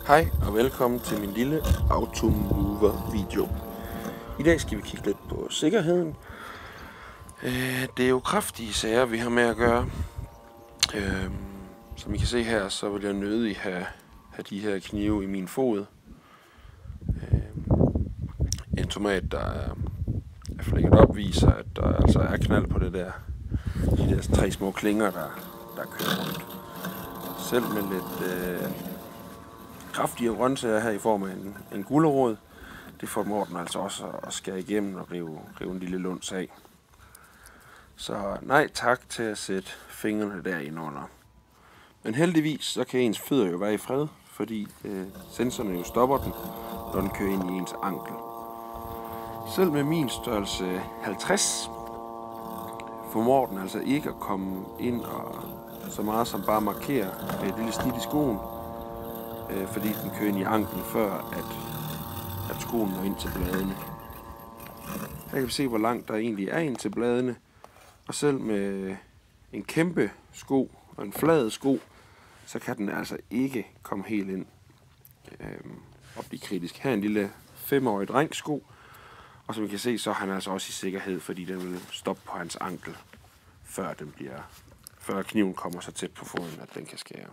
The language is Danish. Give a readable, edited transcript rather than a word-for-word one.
Hej og velkommen til min lille Automover video. I dag skal vi kigge lidt på sikkerheden. Det er jo kraftige sager, vi har med at gøre. Som I kan se her, så vil jeg nødig have de her knive i min fod. En tomat, der er flækket op, viser, at der altså er knald på det der. De der 3 små klinger, der kører rundt. Selv med lidt kraftige grøntsager her i form af en gulerod, det får Morten altså også at skære igennem og rive en lille lunds af. Så nej tak til at sætte fingrene derinde under. Men heldigvis så kan ens fødder jo være i fred, fordi sensorerne jo stopper den, når den kører ind i ens ankel. Selv med min størrelse 50 formår den altså ikke at komme ind og så meget som bare markere et lille snit i skoen, fordi den kører ind i anklen før at skoen når ind til bladene. Her kan vi se, hvor langt der egentlig er ind til bladene, og selv med en kæmpe sko og en flad sko, så kan den altså ikke komme helt ind og blive kritisk. Her er en lille 5-årig drengsko, og som vi kan se, så er han altså også i sikkerhed, fordi den vil stoppe på hans ankel, før kniven kommer så tæt på foden, at den kan skære.